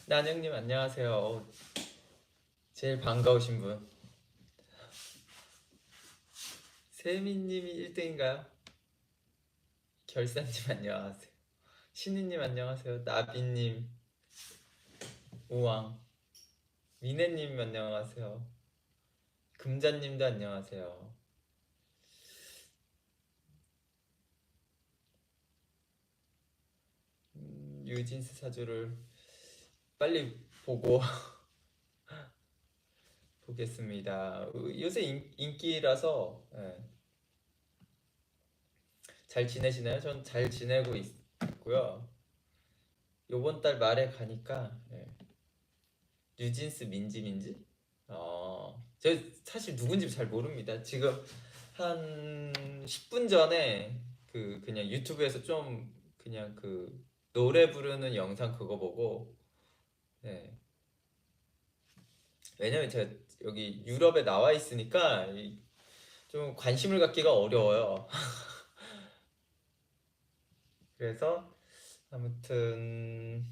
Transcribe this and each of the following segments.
난영님 안녕하세요. 제일 반가우신 분. 세미님이 1등인가요? 결사님 안녕하세요. 신이님 안녕하세요. 나비님, 우왕, 미네님 안녕하세요. 금자님도 안녕하세요. 뉴진스 사주를 빨리 보고 보겠습니다. 요새 인기라서 잘 지내시나요? 전 잘 지내고 있고요. 요번 달 말에 가니까 뉴진스 민지? 저 사실 누군지 잘 모릅니다. 지금 한 10분 전에 그냥 유튜브에서 좀 그냥 노래 부르는 영상 그거 보고 네. 왜냐면 제가 여기 유럽에 나와 있으니까 좀 관심을 갖기가 어려워요. 그래서 아무튼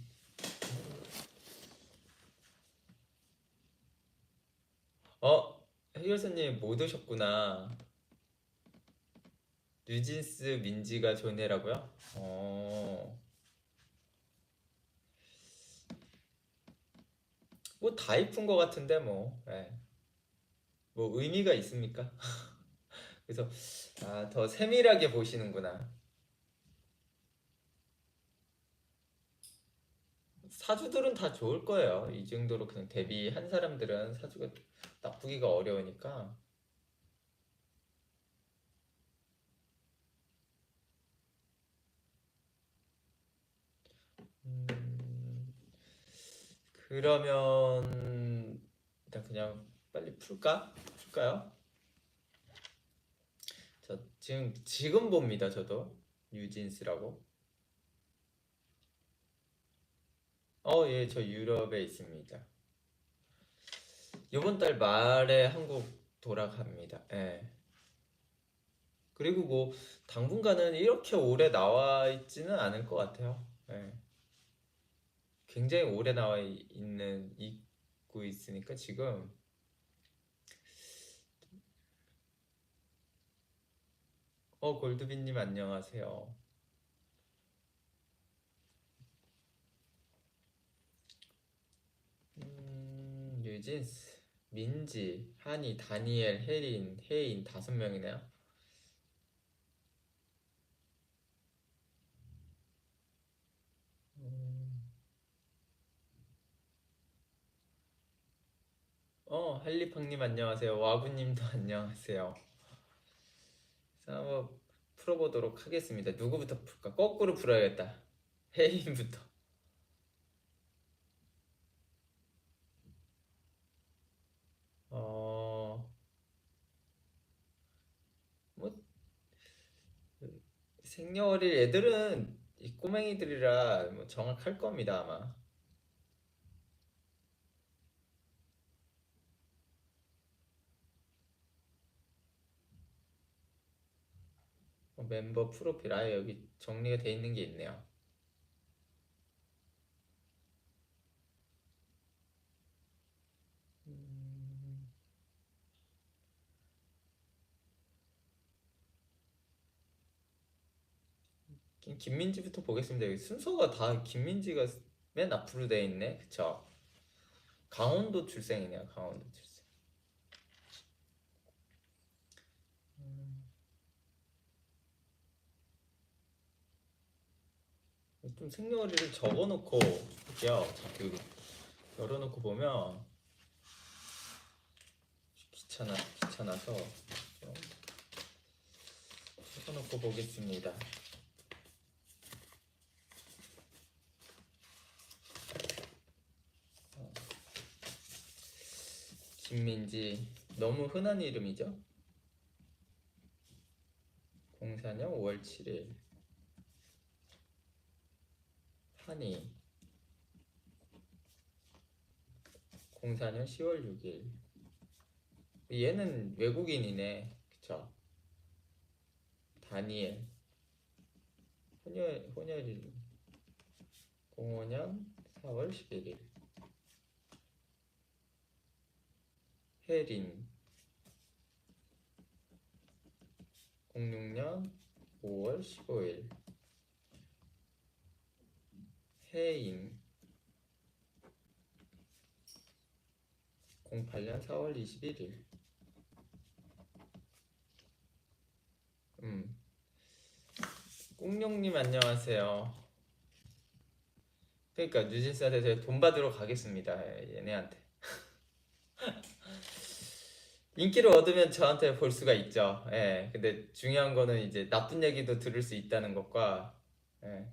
해결사님 못 오셨구나. 뉴진스 민지가 존해라고요? 뭐 다 이쁜 것 같은데 뭐. 네. 뭐 의미가 있습니까? 그래서 더 세밀하게 보시는구나. 사주들은 다 좋을 거예요. 이 정도로 그냥 데뷔한 사람들은 사주가 나쁘기가 어려우니까. 음, 그러면 일단 그냥 빨리 풀까요? 저 지금 봅니다. 저도 뉴진스라고. 예, 저 유럽에 있습니다. 이번 달 말에 한국 돌아갑니다. 예. 그리고 뭐 당분간은 이렇게 오래 나와 있지는 않을 것 같아요. 예. 굉장히 오래 있고 있으니까 지금. 골드빈님 안녕하세요. 뉴진스, 민지, 한이, 다니엘, 혜린, 혜인 5명이네요. 할리팡님 안녕하세요. 와구님도 안녕하세요. 자, 한번 풀어보도록 하겠습니다. 누구부터 풀까? 거꾸로 풀어야겠다. 혜인부터. 어, 뭐 생년월일 애들은 이 꼬맹이들이라 뭐 정확할 겁니다 아마. 멤버 프로필 아예 여기 정리가 돼 있는 게 있네요. 음, 김민지부터 보겠습니다. 여기 순서가 다 김민지가 맨 앞으로 돼 있네. 그쵸? 강원도 출생이네요. 강원도 출생. 좀 생년월일을 적어놓고 볼게요. 열어놓고 보면 귀찮아서 좀 적어놓고 보겠습니다. 김민지 너무 흔한 이름이죠? 04년 5월 7일. 한이 04년 10월 6일. 얘는 외국인이네. 그쵸? 다니엘 혼혈 05년 4월 11일. 혜린 06년 5월 15일 혜인 08년 4월 21일 꽁룡님 안녕하세요. 그러니까 뉴진스한테 제가 돈 받으러 가겠습니다. 얘네한테 인기를 얻으면 저한테 볼 수가 있죠. 예. 근데 중요한 거는 이제 나쁜 얘기도 들을 수 있다는 것과 예.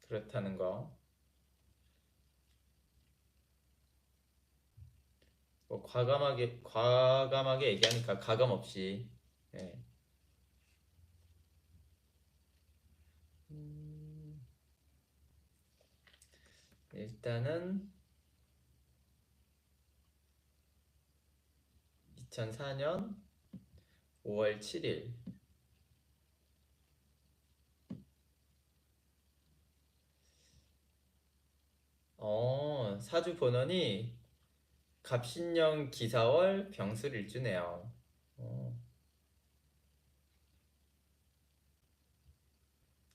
그렇다는 거. 뭐 과감하게 얘기하니까 가감 없이. 예. 일단은 2004년 5월 7일 사주 본원이 갑신년 기사월 병술일주네요.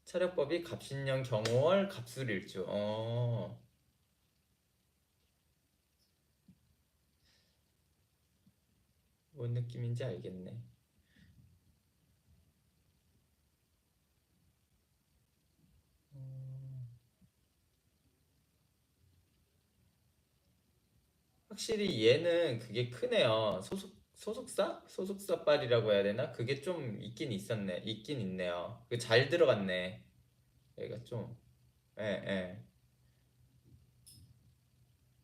차력법이 갑신년 경호월 갑술일주. 뭔 느낌인지 알겠네. 확실히 얘는 그게 크네요. 소속사빨이라고 해야 되나? 그게 좀 있긴 있네요. 그 잘 들어갔네. 얘가 좀, 예, 예.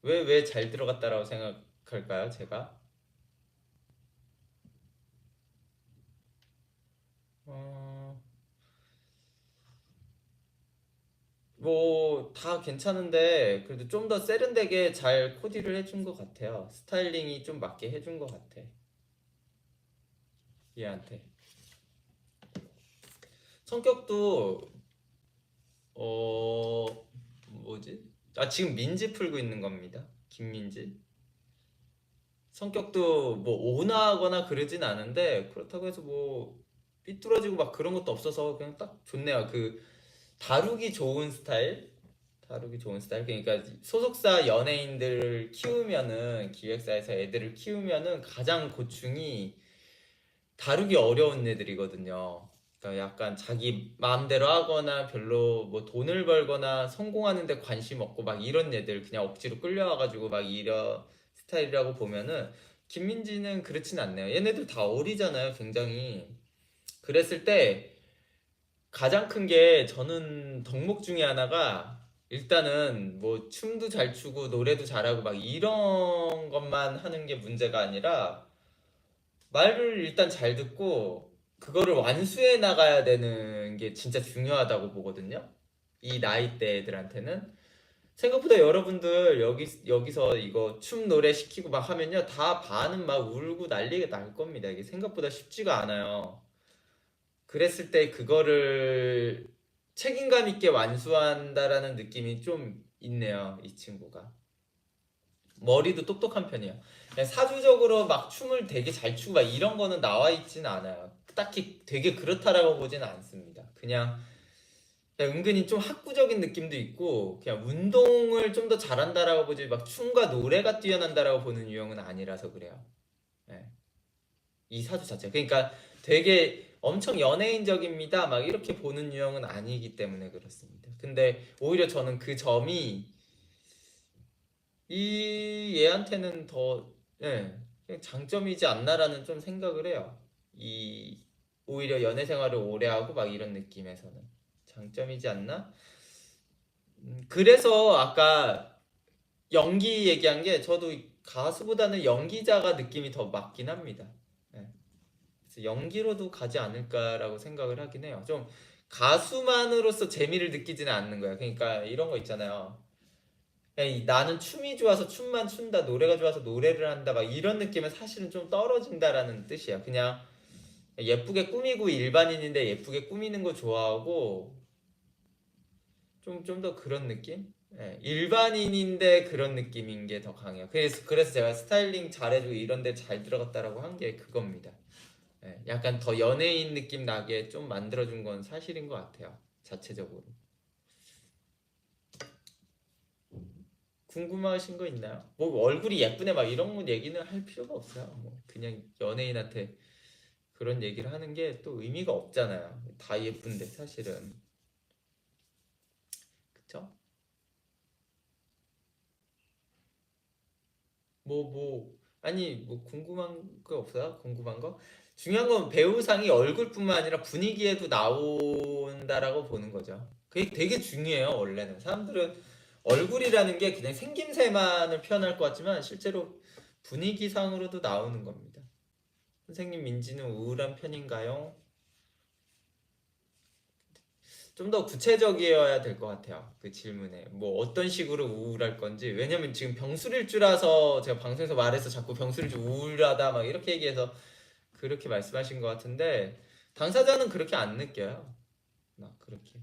왜 잘 들어갔다라고 생각할까요, 제가? 어, 뭐, 다 괜찮은데, 그래도 좀 더 세련되게 잘 코디를 해준 것 같아요. 스타일링이 좀 맞게 해준 것 같아. 얘한테. 성격도, 어, 뭐지? 지금 민지 풀고 있는 겁니다. 김민지. 성격도 뭐 온화하거나 그러진 않은데, 그렇다고 해서 뭐, 삐뚤어지고 막 그런 것도 없어서 그냥 딱 좋네요. 다루기 좋은 스타일? 다루기 좋은 스타일. 그러니까 소속사 연예인들 키우면은 기획사에서 애들을 키우면은 가장 고충이 다루기 어려운 애들이거든요. 그러니까 약간 자기 마음대로 하거나 별로 뭐 돈을 벌거나 성공하는데 관심 없고 막 이런 애들 그냥 억지로 끌려와가지고 막 이런 스타일이라고 보면은 김민지는 그렇진 않네요. 얘네들 다 어리잖아요, 굉장히. 그랬을 때 가장 큰 게 저는 덕목 중에 하나가 일단은 뭐 춤도 잘 추고 노래도 잘하고 막 이런 것만 하는 게 문제가 아니라 말을 일단 잘 듣고 그거를 완수해 나가야 되는 게 진짜 중요하다고 보거든요. 이 나이대 애들한테는 생각보다 여러분들 여기서 이거 춤 노래 시키고 막 하면요 다 반은 막 울고 난리가 날 겁니다. 이게 생각보다 쉽지가 않아요. 그랬을 때 그거를 책임감 있게 완수한다라는 느낌이 좀 있네요, 이 친구가. 머리도 똑똑한 편이에요. 그냥 사주적으로 막 춤을 되게 잘 추고 막 이런 거는 나와 있지는 않아요. 딱히 되게 그렇다라고 보지는 않습니다. 그냥 은근히 좀 학구적인 느낌도 있고 그냥 운동을 좀 더 잘한다라고 보지 막 춤과 노래가 뛰어난다라고 보는 유형은 아니라서 그래요. 네. 이 사주 자체. 그러니까 되게 엄청 연예인적입니다. 막 이렇게 보는 유형은 아니기 때문에 그렇습니다. 근데 오히려 저는 그 점이 이 얘한테는 더 예, 그냥 장점이지 않나라는 좀 생각을 해요. 이 오히려 연애 생활을 오래 하고 막 이런 느낌에서는 장점이지 않나? 그래서 아까 연기 얘기한 게 저도 가수보다는 연기자가 느낌이 더 맞긴 합니다. 예. 그래서 연기로도 가지 않을까라고 생각을 하긴 해요. 좀 가수만으로서 재미를 느끼지는 않는 거야. 그러니까 이런 거 있잖아요. 그냥 나는 춤이 좋아서 춤만 춘다, 노래가 좋아서 노래를 한다, 막 이런 느낌은 사실은 좀 떨어진다라는 뜻이야. 그냥 예쁘게 꾸미고 일반인인데 예쁘게 꾸미는 거 좋아하고 좀 더 그런 느낌? 예, 일반인인데 그런 느낌인 게 더 강해요. 그래서 제가 스타일링 잘해주고 이런 데 잘 들어갔다라고 한 게 그겁니다. 예, 약간 더 연예인 느낌 나게 좀 만들어준 건 사실인 것 같아요. 자체적으로. 궁금하신 거 있나요? 뭐 얼굴이 예쁘네 막 이런 얘기는 할 필요가 없어요. 뭐 그냥 연예인한테 그런 얘기를 하는 게 또 의미가 없잖아요. 다 예쁜데 사실은. 그쵸? 아니 뭐 궁금한 거 없어요? 궁금한 거? 중요한 건 배우상이 얼굴뿐만 아니라 분위기에도 나온다라고 보는 거죠. 그게 되게 중요해요. 원래는 사람들은 얼굴이라는 게 그냥 생김새만을 표현할 것 같지만 실제로 분위기상으로도 나오는 겁니다. 선생님 민지는 우울한 편인가요? 좀 더 구체적이어야 될 것 같아요. 그 질문에. 뭐 어떤 식으로 우울할 건지. 왜냐면 지금 병술일주라서 제가 방송에서 말해서 자꾸 병술일주 우울하다 막 이렇게 얘기해서 그렇게 말씀하신 것 같은데 당사자는 그렇게 안 느껴요. 막 그렇게.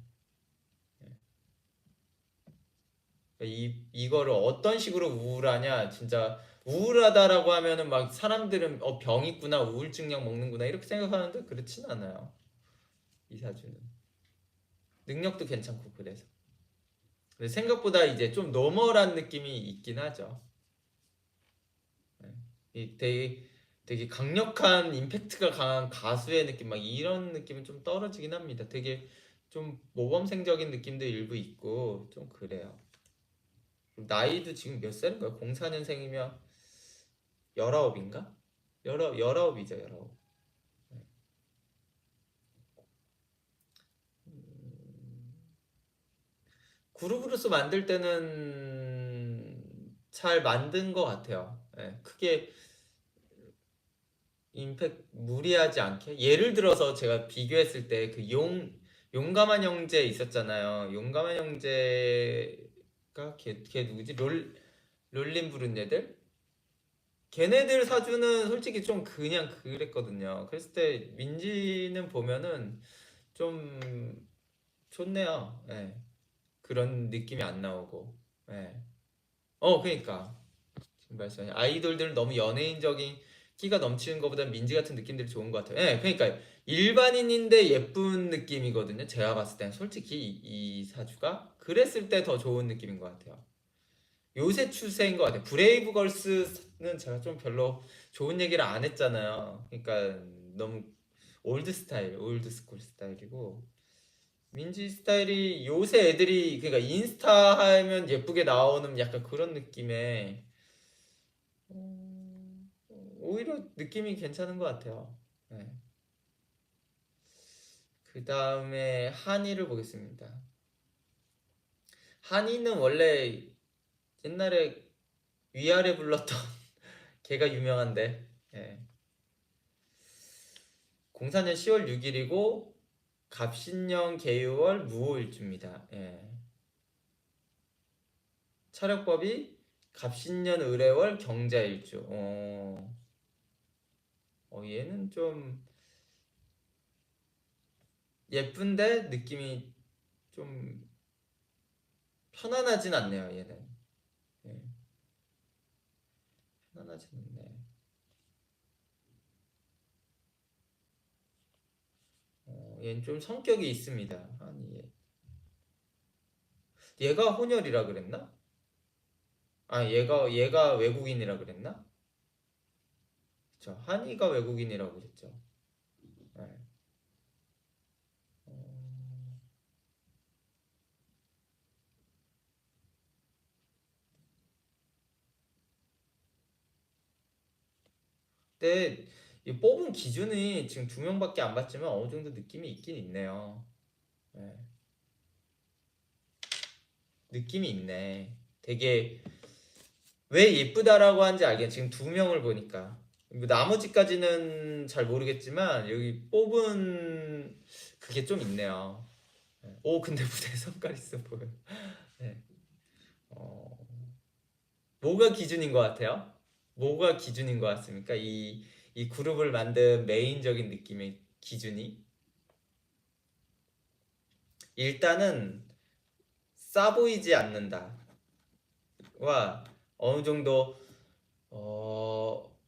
이거를 어떤 식으로 우울하냐 진짜 우울하다라고 하면은 막 사람들은 병 있구나 우울증약 먹는구나 이렇게 생각하는데 그렇진 않아요. 이사주는 능력도 괜찮고 그래서. 근데 생각보다 이제 좀 노멀한 느낌이 있긴 하죠. 네. 되게 강력한 임팩트가 강한 가수의 느낌 막 이런 느낌은 좀 떨어지긴 합니다. 되게 좀 모범생적인 느낌도 일부 있고 좀 그래요. 나이도 지금 몇 살인가요? 04년생이면 19인가? 19이죠, 19. 그룹으로서 만들 때는 잘 만든 것 같아요. 예, 크게 무리하지 않게 예를 들어서 제가 비교했을 때 그 용감한 형제 있었잖아요. 용감한 형제가 걔 누구지? 롤린 부른 애들? 걔네들 사주는 솔직히 좀 그냥 그랬거든요. 그랬을 때 민지는 보면은 좀 좋네요. 예. 그런 느낌이 안 나오고. 예. 그러니까 지금 말씀하신 아이돌들은 너무 연예인적인 끼가 넘치는 것보다 민지 같은 느낌들이 좋은 것 같아요. 예, 그러니까 일반인인데 예쁜 느낌이거든요. 제가 봤을 땐 솔직히 이 사주가 그랬을 때 더 좋은 느낌인 것 같아요. 요새 추세인 것 같아요. 브레이브걸스는 제가 좀 별로 좋은 얘기를 안 했잖아요. 그러니까 너무 올드 스쿨 스타일이고 민지 스타일이 요새 애들이 그러니까 인스타 하면 예쁘게 나오는 약간 그런 느낌의 오히려 느낌이 괜찮은 것 같아요. 네. 그 다음에 한이를 보겠습니다. 한이는 원래 옛날에 위아래 불렀던 걔가 유명한데 예. 04년 10월 6일이고 갑신년 개유월 무오일주입니다. 예. 차력법이 갑신년 을해월 경자일주. 얘는 좀 예쁜데 느낌이 좀 편안하진 않네요. 얘는 예. 편안하진 않네. 얘는 좀 성격이 있습니다. 아니 얘가 혼혈이라 그랬나? 아 얘가 외국인이라 그랬나? 그쵸. 한이가 외국인이라고 그랬죠. 네. 어, 근데 이 뽑은 기준이 지금 두 명밖에 안 봤지만 어느 정도 느낌이 있긴 있네요. 네. 느낌이 있네. 되게 왜 예쁘다라고 하는지 알겠네. 지금 두 명을 보니까. 뭐 나머지까지는 잘 모르겠지만 여기 뽑은 그게 좀 있네요. 네. 근데 무대 성깔 있어 보여. 네. 어, 뭐가 기준인 것 같아요? 뭐가 기준인 것 같습니까? 이 그룹을 만든 메인적인 느낌의 기준이 일단은 싸 보이지 않는다 와 어느 정도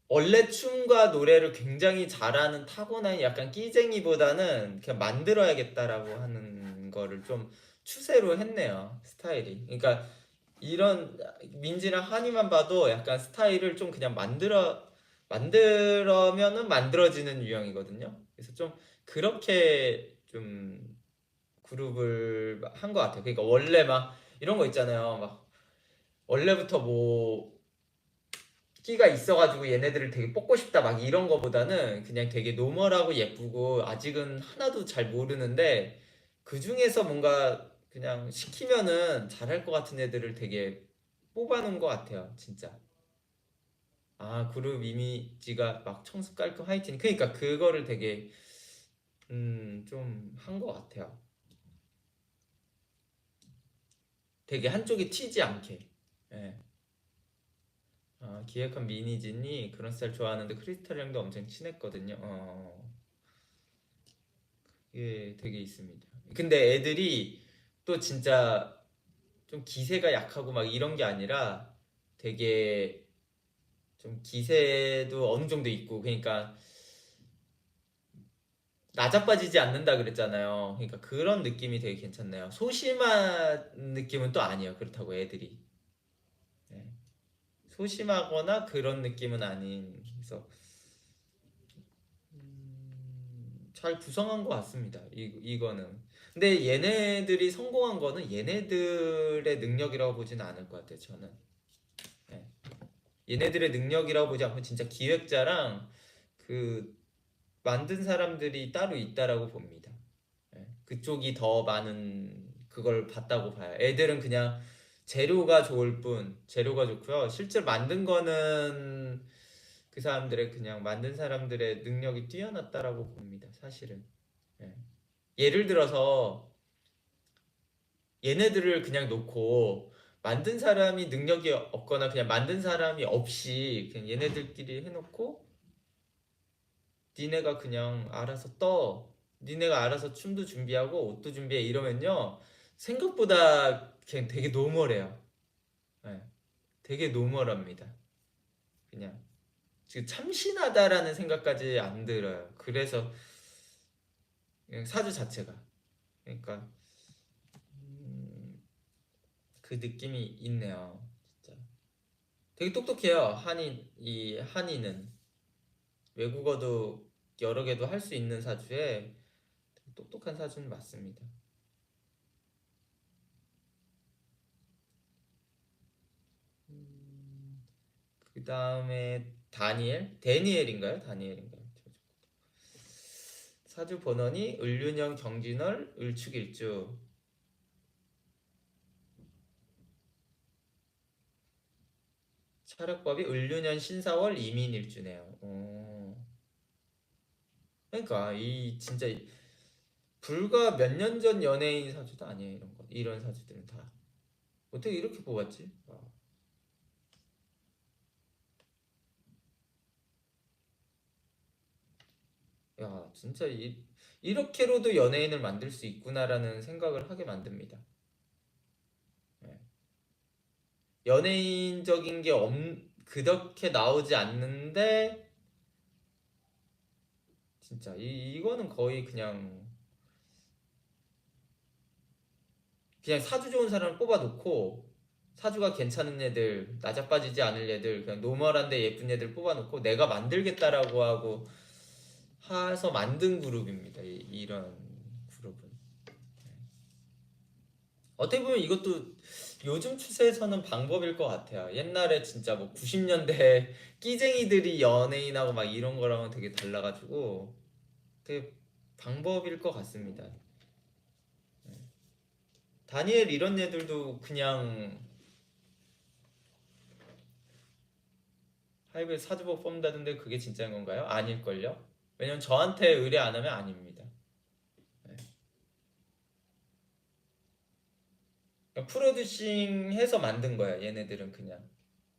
원래 춤과 노래를 굉장히 잘하는 타고난 약간 끼쟁이보다는 그냥 만들어야겠다라고 하는 거를 좀 추세로 했네요. 스타일이. 그러니까 이런 민지랑 한이만 봐도 약간 스타일을 좀 그냥 만들어면은 만들어지는 유형이거든요. 그래서 좀 그렇게 좀 그룹을 한 것 같아요. 그러니까 원래 막 이런 거 있잖아요. 막 원래부터 뭐 끼가 있어가지고 얘네들을 되게 뽑고 싶다 막 이런 거보다는 그냥 되게 노멀하고 예쁘고 아직은 하나도 잘 모르는데 그 중에서 뭔가 그냥 시키면은 잘할 것 같은 애들을 되게 뽑아놓은 것 같아요, 진짜. 아, 그룹 이미지가 막 청순 깔끔 하이틴. 그러니까 그거를 되게 좀 한 것 같아요. 되게 한쪽이 튀지 않게. 예. 아, 기획한 미니진이 그런 스타일 좋아하는데 크리스탈 형도 엄청 친했거든요. 예, 되게 있습니다. 근데 애들이 또 진짜 좀 기세가 약하고 막 이런 게 아니라 되게 좀 기세도 어느 정도 있고 그러니까 나자빠지지 않는다 그랬잖아요. 그러니까 그런 느낌이 되게 괜찮네요. 소심한 느낌은 또 아니에요. 그렇다고 애들이. 네. 소심하거나 그런 느낌은 아닌. 그래서 잘 구성한 것 같습니다. 이거는. 근데 얘네들이 성공한 거는 얘네들의 능력이라고 보지는 않을 것 같아요. 저는. 네. 얘네들의 능력이라고 보지 않고 진짜 기획자랑 그 만든 사람들이 따로 있다라고 봅니다. 네. 그쪽이 더 많은 그걸 봤다고 봐요. 애들은 그냥 재료가 좋을 뿐, 재료가 좋고요. 실제로 만든 거는 그 사람들의 그냥 만든 사람들의 능력이 뛰어났다라고 봅니다. 사실은. 예. 예를 들어서 얘네들을 그냥 놓고 만든 사람이 능력이 없거나 그냥 만든 사람이 없이 그냥 얘네들끼리 해놓고 니네가 그냥 알아서 떠. 니네가 알아서 춤도 준비하고 옷도 준비해 이러면요. 생각보다 그냥 되게 노멀해요. 예. 되게 노멀합니다. 그냥 지금 참신하다라는 생각까지 안 들어요. 그래서 그냥 사주 자체가. 그러니까 그 느낌이 있네요. 진짜. 되게 똑똑해요. 이 한이는 외국어도 여러 개도 할 수 있는 사주에 되게 똑똑한 사주는 맞습니다. 그 다음에 데니엘인가요? 다니엘인가요? 사주 본원이 을륜형 경진월 을축일주. 차력법이 을륜년 신사월 이민일주네요. 그러니까 이 진짜 불과 몇 년 전 연예인 사주도 아니에요. 이런 사주들은 다 어떻게 이렇게 뽑았지? 야 진짜 이렇게로도 연예인을 만들 수 있구나라는 생각을 하게 만듭니다. 예. 연예인적인 게 그렇게 나오지 않는데 진짜 이거는 거의 그냥 사주 좋은 사람을 뽑아놓고 사주가 괜찮은 애들 나자빠지지 않을 애들 그냥 노멀한데 예쁜 애들 뽑아놓고 내가 만들겠다라고 하고 해서 만든 그룹입니다. 이런 그룹은 어떻게 보면 이것도 요즘 추세에서는 방법일 것 같아요. 옛날에 진짜 뭐 90년대 끼쟁이들이 연예인하고 막 이런 거랑은 되게 달라가지고 되게 방법일 것 같습니다. 다니엘 이런 애들도 그냥 하이브에 사주복 뽑는다던데 그게 진짜인 건가요? 아닐걸요? 왜냐면 저한테 의뢰 안 하면 아닙니다. 네. 그러니까 프로듀싱 해서 만든 거야, 얘네들은 그냥.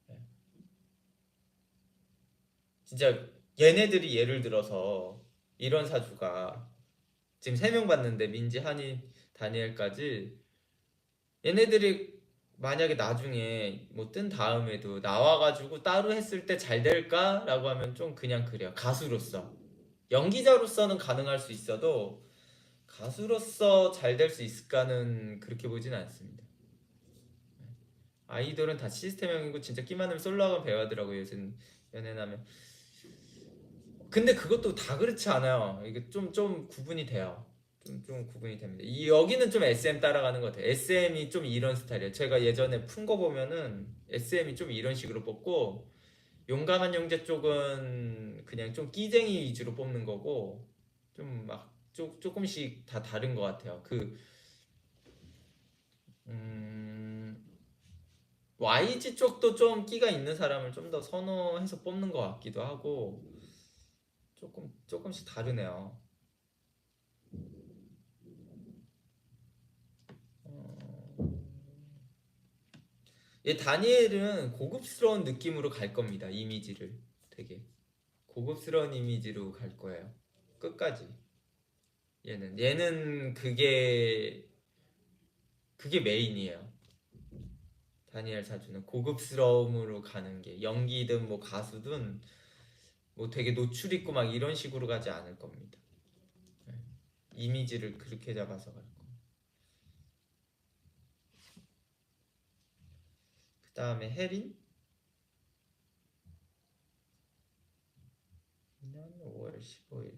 네. 진짜 얘네들이 예를 들어서 이런 사주가 지금 3명 봤는데 민지, 한이, 다니엘까지 얘네들이 만약에 나중에 뭐 뜬 다음에도 나와가지고 따로 했을 때 잘 될까라고 하면 좀 그냥 그래요. 가수로서. 연기자로서는 가능할 수 있어도 가수로서 잘 될 수 있을까는 그렇게 보진 않습니다. 아이돌은 다 시스템형이고 진짜 끼 많으면 솔로 학원 배워야 하더라고요. 요즘 연애하면. 근데 그것도 다 그렇지 않아요. 이게 좀 구분이 돼요. 좀 구분이 됩니다. 여기는 좀 SM 따라가는 것 같아요. SM이 좀 이런 스타일이에요. 제가 예전에 푼 거 보면은 SM이 좀 이런 식으로 뽑고 용감한 형제 쪽은 그냥 좀 끼쟁이 위주로 뽑는 거고 좀 막 조금씩 다 다른 것 같아요. 음, YG 쪽도 좀 끼가 있는 사람을 좀 더 선호해서 뽑는 것 같기도 하고 조금씩 다르네요. 어, 얘 다니엘은 고급스러운 느낌으로 갈 겁니다. 이미지를 되게 고급스러운 이미지로 갈 거예요. 끝까지. 얘는 그게 메인이에요. 다니엘 사주는 고급스러움으로 가는 게 연기든 뭐 가수든 뭐 되게 노출 있고 막 이런 식으로 가지 않을 겁니다. 네. 이미지를 그렇게 잡아서 갈 거. 그 다음에 혜린? 년 5월 15일.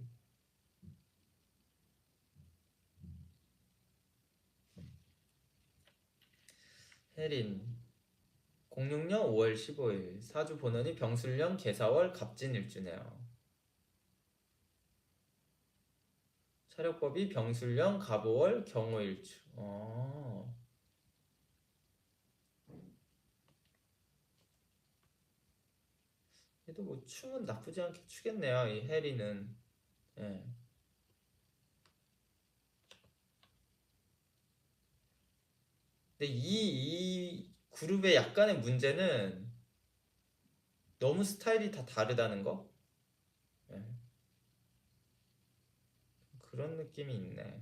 혜린 06년 5월 15일 사주 본원이 병술년 개사월 갑진일주네요. 차력법이 병술년 갑오월 경호일주. 그래도 뭐 춤은 나쁘지 않게 추겠네요. 이 해리는. 예. 근데 이 그룹의 약간의 문제는 너무 스타일이 다 다르다는 거? 예. 그런 느낌이 있네.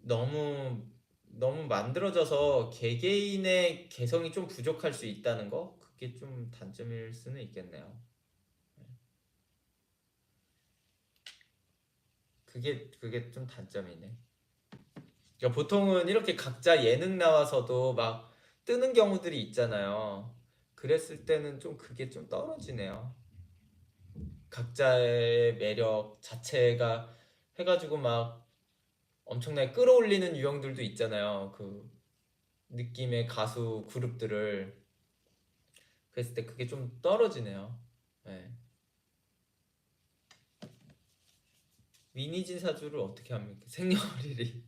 너무 너무 만들어져서 개개인의 개성이 좀 부족할 수 있다는 거? 그게 좀 단점일 수는 있겠네요. 그게 좀 단점이네. 그러니까 보통은 이렇게 각자 예능 나와서도 막 뜨는 경우들이 있잖아요. 그랬을 때는 좀 그게 좀 떨어지네요. 각자의 매력 자체가 해가지고 막 엄청나게 끌어올리는 유형들도 있잖아요. 그 느낌의 가수 그룹들을. 그랬을 때 그게 좀 떨어지네요. 네. 미니진 사주를 어떻게 합니까? 생년월일이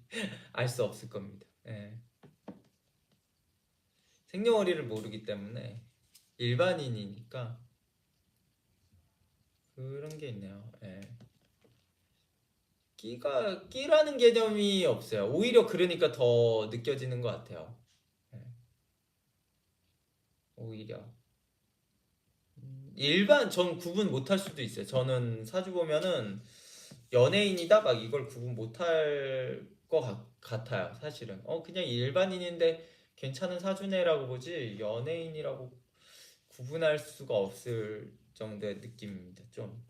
알 수 없을 겁니다. 네. 생년월일을 모르기 때문에 일반인이니까 그런 게 있네요. 예. 끼라는 개념이 없어요. 오히려 그러니까 더 느껴지는 것 같아요. 예. 오히려 전 구분 못할 수도 있어요. 저는 사주 보면은 연예인이다 막 이걸 구분 못할 것 같아요. 사실은 그냥 일반인인데 괜찮은 사주네라고 보지 연예인이라고 구분할 수가 없을 정도의 느낌입니다. 좀.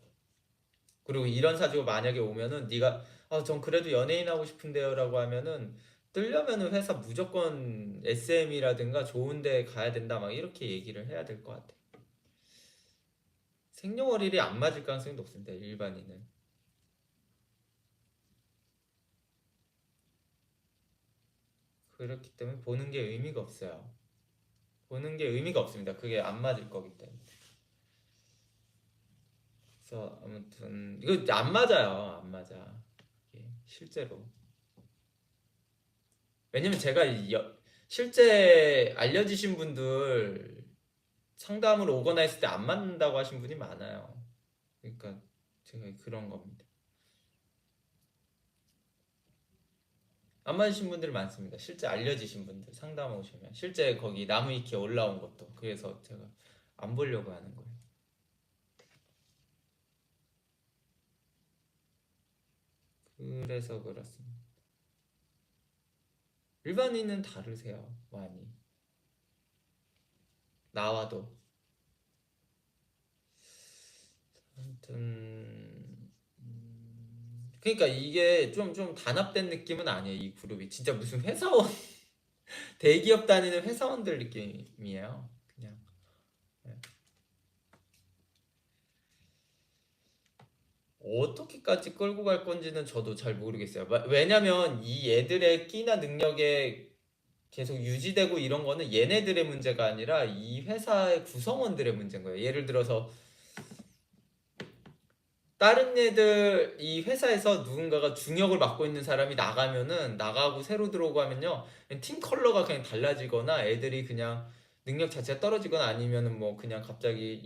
그리고 이런 사주가 만약에 오면은 네가 전 그래도 연예인 하고 싶은데요라고 하면은 뜨려면은 회사 무조건 SM이라든가 좋은 데 가야 된다 막 이렇게 얘기를 해야 될 것 같아. 생년월일이 안 맞을 가능성이 높습니다. 일반인은. 그렇기 때문에 보는 게 의미가 없어요. 보는 게 의미가 없습니다. 그게 안 맞을 거기 때문에. 그래서 아무튼 이거 안 맞아요. 안 맞아. 이게 실제로. 왜냐면 제가 실제 알려지신 분들 상담을 오거나 했을 때 안 맞는다고 하신 분이 많아요. 그러니까 제가 그런 겁니다. 안 맞으신 분들 많습니다. 실제 알려지신 분들 상담 오시면 실제 거기 나무 위키에 올라온 것도 그래서 제가 안 보려고 하는 거예요. 그래서 그렇습니다. 일반인은 다르세요, 많이. 나와도. 아무튼 그러니까 이게 좀 단합된 느낌은 아니에요. 이 그룹이 진짜 무슨 회사원 대기업 다니는 회사원들 느낌이에요. 그냥. 네. 어떻게까지 끌고 갈 건지는 저도 잘 모르겠어요. 왜냐면 이 애들의 끼나 능력에 계속 유지되고 이런 거는 얘네들의 문제가 아니라 이 회사의 구성원들의 문제인 거예요. 예를 들어서 다른 애들 이 회사에서 누군가가 중역을 맡고 있는 사람이 나가면은 나가고 새로 들어오고 하면요 팀 컬러가 그냥 달라지거나 애들이 그냥 능력 자체가 떨어지거나 아니면은 뭐 그냥 갑자기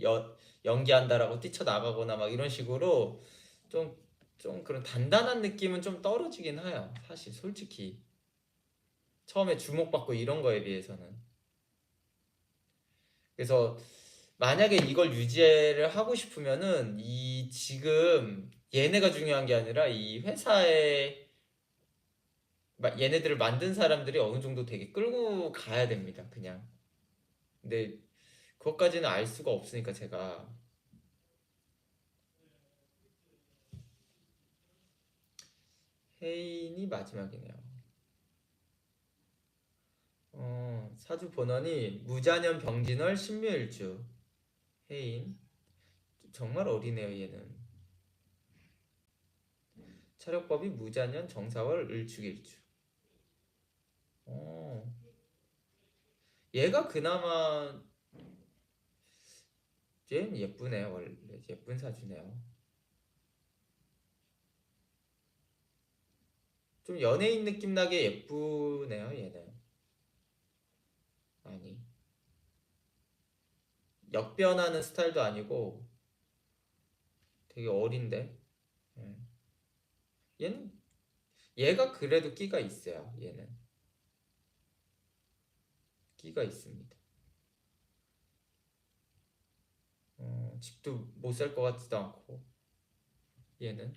연기한다라고 뛰쳐나가거나 막 이런 식으로 좀 그런 단단한 느낌은 좀 떨어지긴 해요. 사실 솔직히 처음에 주목받고 이런 거에 비해서는. 그래서 만약에 이걸 유지를 하고 싶으면은 이 지금 얘네가 중요한 게 아니라 이 회사에 얘네들을 만든 사람들이 어느 정도 되게 끌고 가야 됩니다. 그냥. 근데 그것까지는 알 수가 없으니까 제가 혜인이 마지막이네요. 사주 본원이 무자년 병진월 신묘일주 혜인 정말 어리네요 얘는. 차력법이 무자년 정사월 을축일주. 어, 얘가 그나마 얘는 예쁘네요. 원래 예쁜 사주네요. 좀 연예인 느낌 나게 예쁘네요 얘는. 아니 역변하는 스타일도 아니고 되게 어린데. 예. 얘는 얘가 그래도 끼가 있어요. 얘는 끼가 있습니다. 집도 못 살 것 같지도 않고 얘는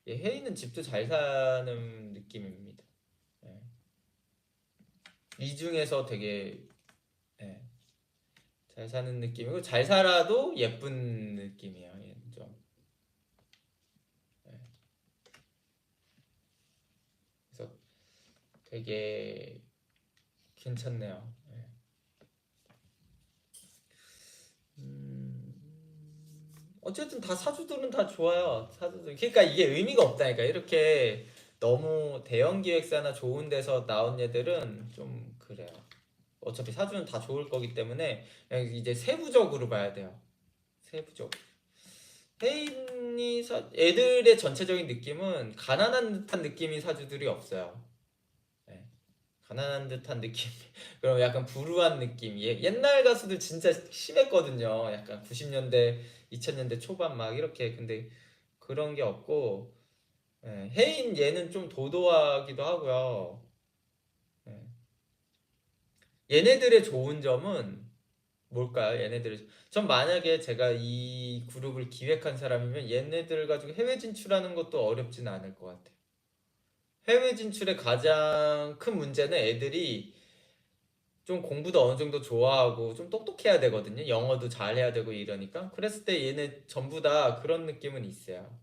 얘 혜인은 집도 잘 사는 느낌입니다. 예. 이 중에서 되게 예, 잘 사는 느낌이고 잘 살아도 예쁜 느낌이에요. 얘는 좀. 예. 그래서 되게 괜찮네요. 예. 어쨌든 다 사주들은 다 좋아요. 사주들. 그러니까 이게 의미가 없다니까. 이렇게 너무 대형 기획사나 좋은 데서 나온 애들은 좀 그래요. 어차피 사주는 다 좋을 거기 때문에 그냥 이제 세부적으로 봐야 돼요. 세부적. 혜인이 애들의 전체적인 느낌은 가난한 듯한 느낌인 사주들이 없어요. 네. 가난한 듯한 느낌. 그럼 약간 불우한 느낌. 옛날 가수들 진짜 심했거든요. 약간 90년대, 2000년대 초반 막 이렇게. 근데 그런 게 없고, 예, 혜인 얘는 좀 도도하기도 하고요. 예. 얘네들의 좋은 점은 뭘까요? 전 만약에 제가 이 그룹을 기획한 사람이면 얘네들 가지고 해외 진출하는 것도 어렵지는 않을 것 같아요. 해외 진출의 가장 큰 문제는 애들이 좀 공부도 어느 정도 좋아하고 좀 똑똑해야 되거든요. 영어도 잘해야 되고 이러니까. 그랬을 때 얘네 전부 다 그런 느낌은 있어요.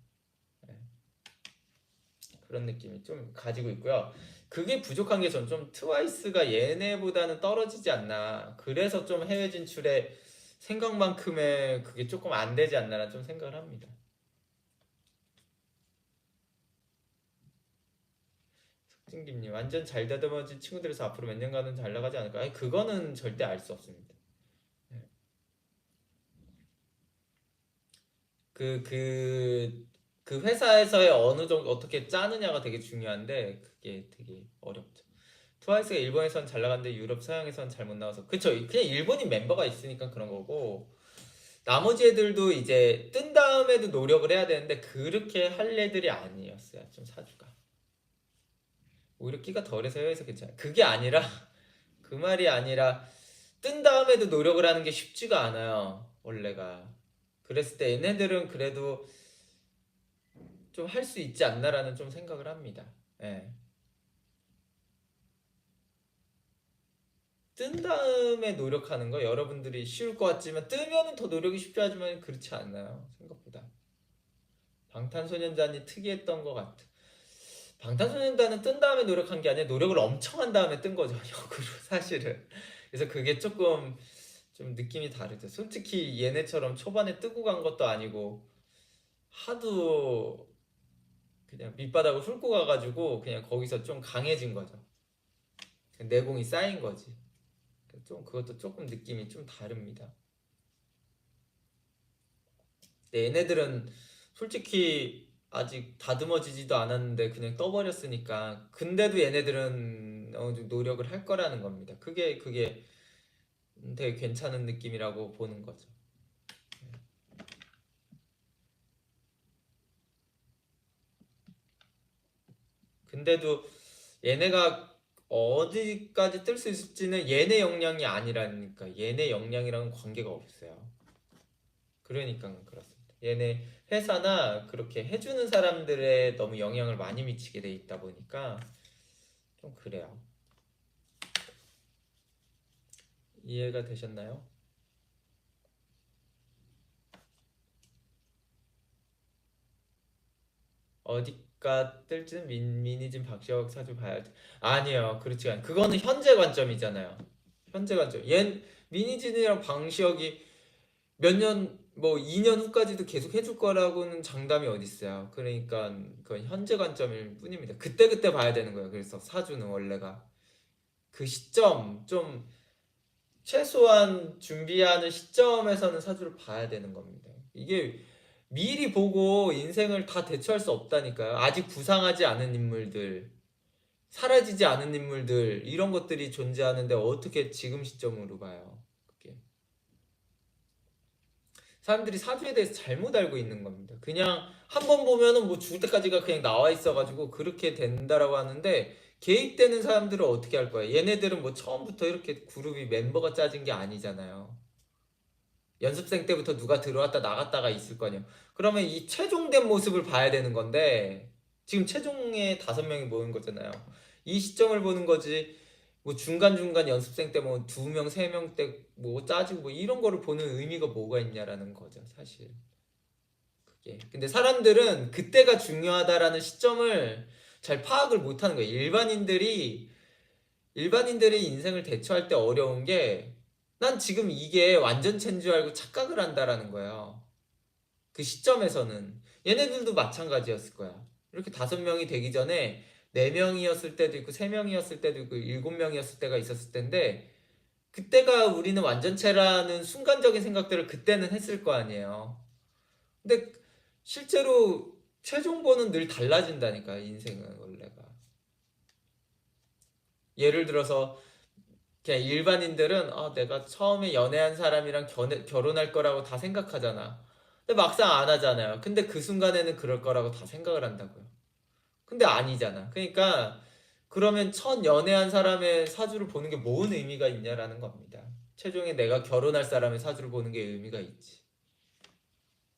네, 그런 느낌이 좀 가지고 있고요. 그게 부족한 게 전 좀 트와이스가 얘네보다는 떨어지지 않나. 그래서 좀 해외 진출에 생각만큼의 그게 조금 안 되지 않나라는 좀 생각을 합니다. 석진김님 완전 잘 다듬어진 친구들에서 앞으로 몇 년간은 잘 나가지 않을까? 아니 그거는 절대 알 수 없습니다. 네. 그, 그, 그 회사에서의 어느 정도 어떻게 짜느냐가 되게 중요한데 그게 되게 어렵죠. 트와이스가 일본에선 잘 나갔는데 유럽 서양에선 잘 못 나와서 그쵸. 그냥 일본인 멤버가 있으니까 그런 거고 나머지 애들도 이제 뜬 다음에도 노력을 해야 되는데 그렇게 할 애들이 아니었어요. 좀 사주가 오히려 끼가 덜해서 해외에서 괜찮아요. 그게 아니라 그 말이 아니라 뜬 다음에도 노력을 하는 게 쉽지가 않아요. 원래가 그랬을 때 얘네들은 그래도 좀 할 수 있지 않나라는 좀 생각을 합니다. 예. 뜬 다음에 노력하는 거 여러분들이 쉬울 것 같지만 뜨면은 더 노력이 쉽지 하지만 그렇지 않나요? 생각보다. 방탄소년단이 특이했던 것 같아. 방탄소년단은 뜬 다음에 노력한 게 아니라 노력을 엄청 한 다음에 뜬 거죠. 역으로 사실은. 그래서 그게 조금 좀 느낌이 다르죠. 솔직히 얘네처럼 초반에 뜨고 간 것도 아니고 하도 그냥 밑바닥을 훑고 가가지고 그냥 거기서 좀 강해진 거죠. 내공이 쌓인 거지. 좀 그것도 조금 느낌이 좀 다릅니다. 근데 얘네들은 솔직히 아직 다듬어지지도 않았는데 그냥 떠버렸으니까 근데도 얘네들은 어느 정도 노력을 할 거라는 겁니다. 그게 되게 괜찮은 느낌이라고 보는 거죠. 근데도 얘네가 어디까지 뜰 수 있을지는 얘네 역량이 아니라니까. 얘네 역량이랑은 관계가 없어요. 그러니까 그렇습니다. 얘네 회사나 그렇게 해주는 사람들의 너무 영향을 많이 미치게 돼 있다 보니까 좀 그래요. 이해가 되셨나요? 어디가 뜰지는 미니진 박시혁 사주 봐야 돼. 아니에요. 그렇지 않아요. 그거는 현재 관점이잖아요. 현재 관점. 미니진이랑 방시혁이 몇 년, 뭐 2년 후까지도 계속 해줄 거라고는 장담이 어디 있어요. 그러니까 그건 현재 관점일 뿐입니다. 그때그때 봐야 되는 거예요. 그래서 사주는 원래가 그 시점 좀 최소한 준비하는 시점에서는 사주를 봐야 되는 겁니다. 이게 미리 보고 인생을 다 대처할 수 없다니까요. 아직 부상하지 않은 인물들, 사라지지 않은 인물들 이런 것들이 존재하는데 어떻게 지금 시점으로 봐요? 그게. 사람들이 사주에 대해서 잘못 알고 있는 겁니다. 그냥 한 번 보면은 뭐 죽을 때까지가 그냥 나와 있어가지고 그렇게 된다라고 하는데 개입되는 사람들은 어떻게 할 거야? 얘네들은 뭐 처음부터 이렇게 그룹이 멤버가 짜진 게 아니잖아요. 연습생 때부터 누가 들어왔다 나갔다가 있을 거냐. 그러면 이 최종된 모습을 봐야 되는 건데 지금 최종에 5명이 모인 거잖아요. 이 시점을 보는 거지. 뭐 중간중간 연습생 때 뭐 2명, 3명 때 뭐 짜지고 뭐 이런 거를 보는 의미가 뭐가 있냐라는 거죠, 사실. 그게. 근데 사람들은 그때가 중요하다라는 시점을 잘 파악을 못 하는 거예요. 일반인들이 인생을 대처할 때 어려운 게 난 지금 이게 완전체인 줄 알고 착각을 한다라는 거예요. 그 시점에서는 얘네들도 마찬가지였을 거야. 이렇게 5명이 되기 전에 4명이었을 때도 있고 3명이었을 때도 있고 7명이었을 때가 있었을 텐데 그때가 우리는 완전체라는 순간적인 생각들을 그때는 했을 거 아니에요. 근데 실제로 최종본은 늘 달라진다니까 인생은 원래가. 예를 들어서 그냥 일반인들은 내가 처음에 연애한 사람이랑 결혼할 거라고 다 생각하잖아. 근데 막상 안 하잖아요. 근데 그 순간에는 그럴 거라고 다 생각을 한다고요. 근데 아니잖아. 그러니까 그러면 첫 연애한 사람의 사주를 보는 게 뭔 의미가 있냐라는 겁니다. 최종에 내가 결혼할 사람의 사주를 보는 게 의미가 있지.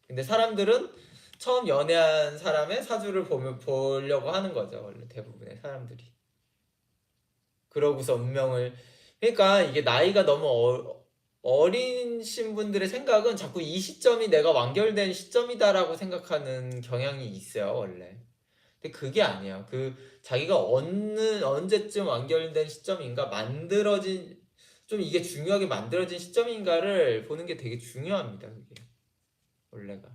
근데 사람들은 처음 연애한 사람의 사주를 보려고 하는 거죠. 원래 대부분의 사람들이. 그러고서 운명을 그러니까 이게 나이가 너무 어린 신분들의 생각은 자꾸 이 시점이 내가 완결된 시점이다라고 생각하는 경향이 있어요, 원래. 근데 그게 아니에요. 그 자기가 언제쯤 완결된 시점인가 만들어진 좀 이게 중요하게 만들어진 시점인가를 보는 게 되게 중요합니다, 그게. 원래가.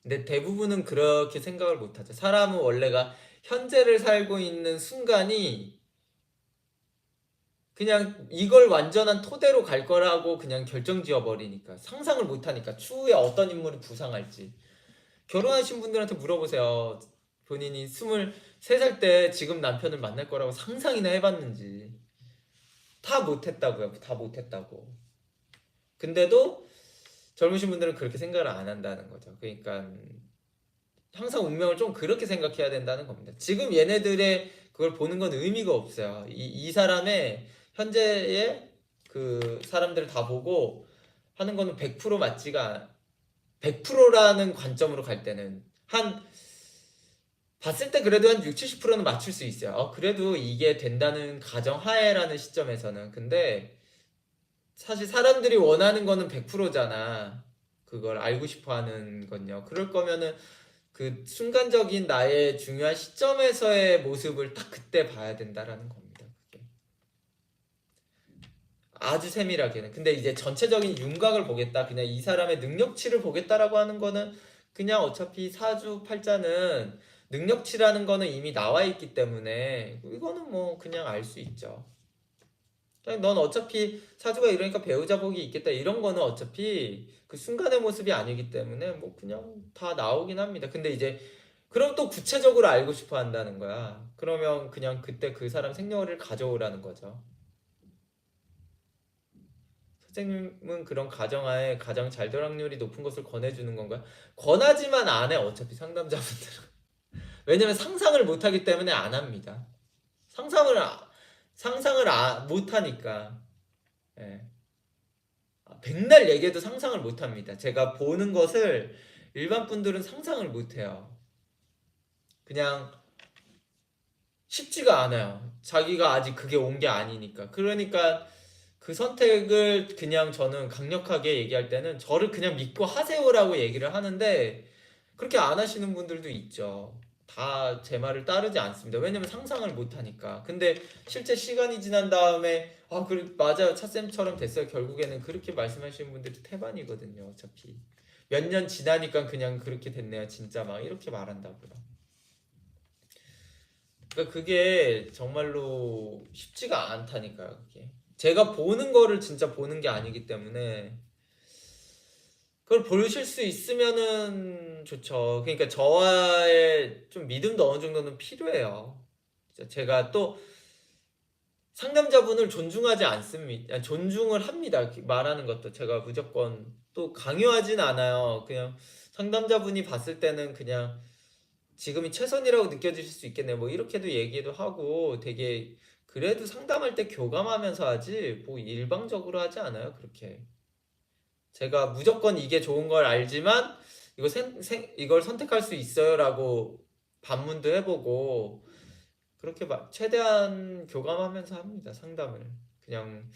근데 대부분은 그렇게 생각을 못 하죠. 사람은 원래가 현재를 살고 있는 순간이 그냥 이걸 완전한 토대로 갈 거라고 그냥 결정지어 버리니까 상상을 못 하니까 추후에 어떤 인물이 부상할지 결혼하신 분들한테 물어보세요. 본인이 23살 때 지금 남편을 만날 거라고 상상이나 해봤는지 다 못했다고요. 다 못했다고. 근데도 젊으신 분들은 그렇게 생각을 안 한다는 거죠. 그러니까 항상 운명을 좀 그렇게 생각해야 된다는 겁니다. 지금 얘네들의 그걸 보는 건 의미가 없어요. 이 사람의 현재의 그 사람들을 다 보고 하는 거는 100% 맞지가 100%라는 관점으로 갈 때는 한 봤을 때 그래도 한 6, 70%는 맞출 수 있어요. 그래도 이게 된다는 가정하에라는 시점에서는. 근데 사실 사람들이 원하는 거는 100%잖아. 그걸 알고 싶어 하는 건요. 그럴 거면은 그 순간적인 나의 중요한 시점에서의 모습을 딱 그때 봐야 된다라는 겁니다. 그게. 아주 세밀하게는. 근데 이제 전체적인 윤곽을 보겠다. 그냥 이 사람의 능력치를 보겠다라고 하는 거는 그냥 어차피 사주 팔자는 능력치라는 거는 이미 나와 있기 때문에 이거는 뭐 그냥 알 수 있죠. 그냥 넌 어차피 사주가 이러니까 배우자 복이 있겠다 이런 거는 어차피 그 순간의 모습이 아니기 때문에 뭐 그냥 다 나오긴 합니다. 근데 이제 그럼 또 구체적으로 알고 싶어 한다는 거야. 그러면 그냥 그때 그 사람 생년월일을 가져오라는 거죠. 선생님은 그런 가정하에 가장 잘 될 확률이 높은 것을 권해주는 건가요? 권하지만 안 해, 어차피 상담자분들은. 왜냐면 상상을 못 하기 때문에 안 합니다. 상상을, 못 하니까. 예. 백날 얘기해도 상상을 못 합니다. 제가 보는 것을 일반 분들은 상상을 못 해요. 그냥 쉽지가 않아요. 자기가 아직 그게 온 게 아니니까. 그러니까 그 선택을 그냥 저는 강력하게 얘기할 때는 저를 그냥 믿고 하세요라고 얘기를 하는데 그렇게 안 하시는 분들도 있죠. 다 제 말을 따르지 않습니다. 왜냐면 상상을 못 하니까. 근데 실제 시간이 지난 다음에 그래 맞아요. 차쌤처럼 됐어요. 결국에는 그렇게 말씀하시는 분들이 태반이거든요. 어차피. 몇 년 지나니까 그냥 그렇게 됐네요. 진짜 막 이렇게 말한다고요. 그러니까 그게 정말로 쉽지가 않다니까요. 그게. 제가 보는 거를 진짜 보는 게 아니기 때문에 그걸 보실 수 있으면은 좋죠. 그러니까 저와의 좀 믿음도 어느 정도는 필요해요. 제가 또 상담자분을 존중하지 않습니다. 아니, 존중을 합니다. 말하는 것도 제가 무조건 또 강요하진 않아요. 그냥 상담자분이 봤을 때는 그냥 지금이 최선이라고 느껴지실 수 있겠네요. 뭐 이렇게도 얘기도 하고 되게 그래도 상담할 때 교감하면서 하지 뭐 일방적으로 하지 않아요. 그렇게. 제가 무조건 이게 좋은 걸 알지만 이걸 선택할 수 있어요라고 반문도 해보고 그렇게 최대한 교감하면서 합니다. 상담을. 그냥